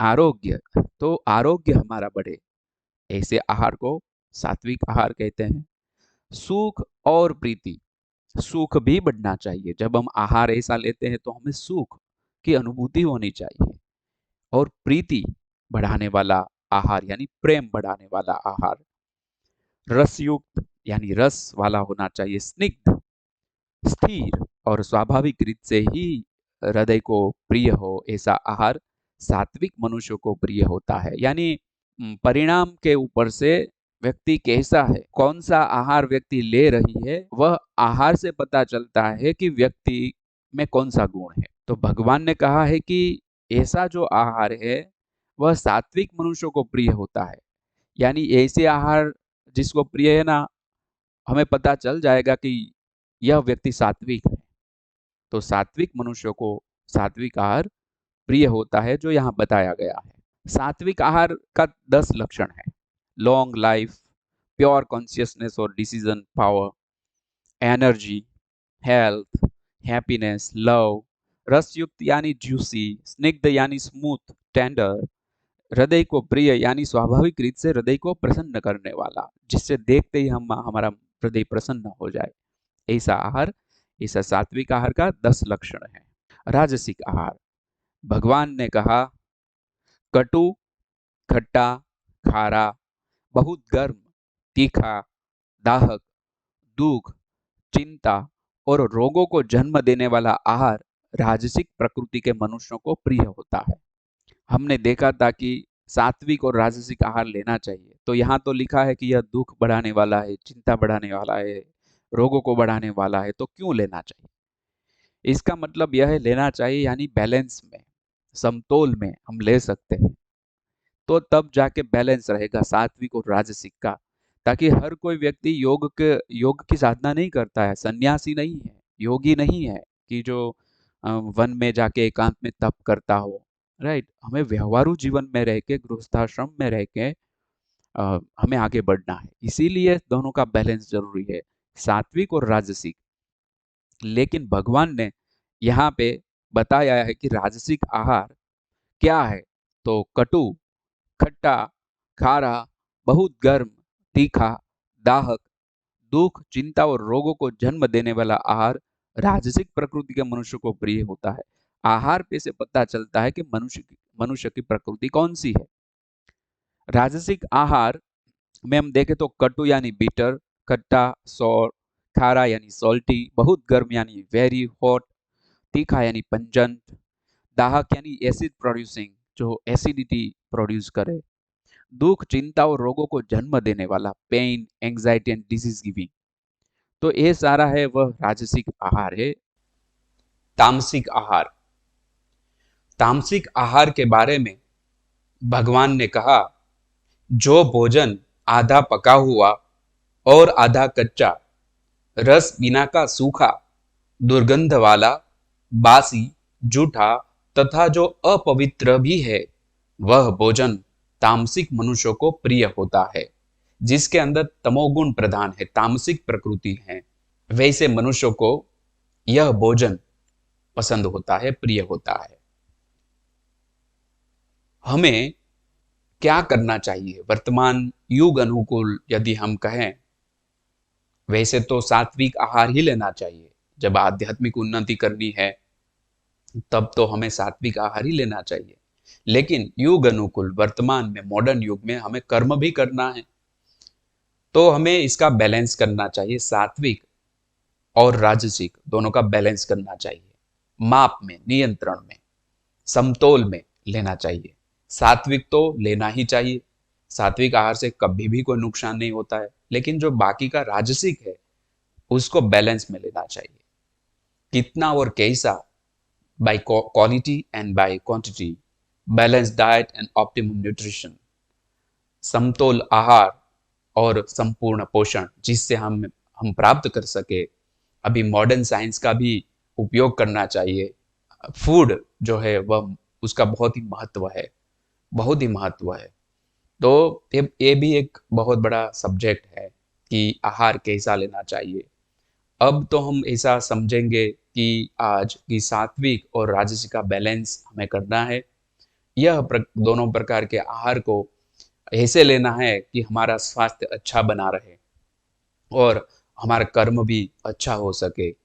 आरोग्य, तो आरोग्य हमारा बढ़े, ऐसे आहार को सात्विक आहार कहते हैं। सुख और प्रीति, सुख भी बढ़ना चाहिए। जब हम आहार ऐसा लेते हैं तो हमें सुख की अनुभूति होनी चाहिए। और प्रीति बढ़ाने वाला आहार यानी प्रेम बढ़ाने वाला आहार। रसयुक्त यानी रस वाला होना चाहिए। स्निग्ध, स्थिर और स्वाभाविक रीत से ही हृदय को प्रिय हो ऐसा आहार सात्विक मनुष्य को प्रिय होता है। यानी परिणाम के ऊपर से व्यक्ति कैसा है, कौन सा आहार व्यक्ति ले रही है, वह आहार से पता चलता है कि व्यक्ति में कौन सा गुण है। तो भगवान ने कहा है कि ऐसा जो आहार है वह सात्विक मनुष्य को प्रिय होता है। यानी ऐसे आहार जिसको प्रिय है ना, हमें पता चल जाएगा कि यह व्यक्ति सात्विक है। तो सात्विक मनुष्य को सात्विक आहार प्रिय होता है, जो यहाँ बताया गया है। सात्विक आहार का 10 लक्षण है। लॉन्ग लाइफ, प्योर कॉन्शियसनेस और decision power, energy, health, happiness, love, रसयुक्त यानी जूसी, स्निग्ध यानी स्मूथ टेंडर, हृदय को प्रिय यानी स्वाभाविक रीत से हृदय को प्रसन्न करने वाला, जिससे देखते ही हम हमारा हृदय प्रसन्न हो जाए। ऐसा आहार, ऐसा सात्विक आहार का 10 लक्षण है। राजसिक आहार, भगवान ने कहा कटु, खट्टा, खारा, बहुत गर्म, तीखा, दाहक, दुख, चिंता और रोगों को जन्म देने वाला आहार राजसिक प्रकृति के मनुष्यों को प्रिय होता है। हमने देखा था कि सात्विक और राजसिक आहार लेना चाहिए, तो यहाँ तो लिखा है कि यह दुख बढ़ाने वाला है, चिंता बढ़ाने वाला है, रोगों को बढ़ाने वाला है, तो क्यों लेना चाहिए? इसका मतलब यह है लेना चाहिए यानी बैलेंस में, समतोल में हम ले सकते हैं। तो तब जाके बैलेंस रहेगा सात्विक और राजसिक का। ताकि हर कोई व्यक्ति योग की साधना नहीं करता है, सन्यासी नहीं है, योगी नहीं है कि जो वन में जाके एकांत में तप करता हो। राइट, हमें व्यवहारु जीवन में रह के, गृहस्थाश्रम में रह के हमें आगे बढ़ना है। इसीलिए दोनों का बैलेंस जरूरी है, सात्विक और राजसिक। लेकिन भगवान ने यहाँ पे बताया है कि राजसिक आहार क्या है। तो कटु, खट्टा, खारा, बहुत गर्म, तीखा, दाहक, दुख, चिंता और रोगों को जन्म देने वाला आहार राजसिक प्रकृति के मनुष्य को प्रिय होता है। आहार पे से पता चलता है कि मनुष्य की प्रकृति कौन सी है। राजसिक आहार में हम देखें तो कटु यानी बिटर, खट्टा सॉर, खारा यानी सॉल्टी, बहुत गर्म यानी वेरी हॉट, तीखा यानी पंजंट, दाहक यानी एसिड प्रोड्यूसिंग, जो एसिडिटी प्रोड्यूस करे, दुख, चिंता और रोगों को जन्म देने वाला, pain, anxiety and disease giving. तो ये सारा है वह राजसिक आहार है। तामसिक आहार, तामसिक आहार के बारे में भगवान ने कहा जो भोजन आधा पका हुआ और आधा कच्चा, रस बिना का सूखा, दुर्गंध वाला, बासी, जूठा तथा जो अपवित्र भी है, वह भोजन तामसिक मनुष्यों को प्रिय होता है। जिसके अंदर तमोगुण प्रधान है, तामसिक प्रकृति है, वैसे मनुष्यों को यह भोजन पसंद होता है, प्रिय होता है। हमें क्या करना चाहिए वर्तमान युग अनुकूल यदि हम कहें, वैसे तो सात्विक आहार ही लेना चाहिए। जब आध्यात्मिक उन्नति करनी है तब तो हमें सात्विक आहार ही लेना चाहिए। लेकिन युग अनुकूल वर्तमान में, मॉडर्न युग में हमें कर्म भी करना है, तो हमें इसका बैलेंस करना चाहिए। सात्विक और राजसिक दोनों का बैलेंस करना चाहिए, माप में, नियंत्रण में, समतोल में लेना चाहिए। सात्विक तो लेना ही चाहिए, सात्विक आहार से कभी भी कोई नुकसान नहीं होता है। लेकिन जो बाकी का राजसिक है उसको बैलेंस में लेना चाहिए। कितना और कैसा, bye quality and by quantity, balance diet and optimum nutrition, समतोल आहार और संपूर्ण पोषण जिससे हम प्राप्त कर सके। अभी मॉडर्न साइंस का भी उपयोग करना चाहिए। फूड जो है वह, उसका बहुत ही महत्व है, बहुत ही महत्व है। तो ये भी एक बहुत बड़ा सब्जेक्ट है कि आहार कैसा लेना चाहिए। अब तो हम ऐसा समझेंगे कि आज की सात्विक और राजसिक का बैलेंस हमें करना है। दोनों प्रकार के आहार को ऐसे लेना है कि हमारा स्वास्थ्य अच्छा बना रहे और हमारा कर्म भी अच्छा हो सके।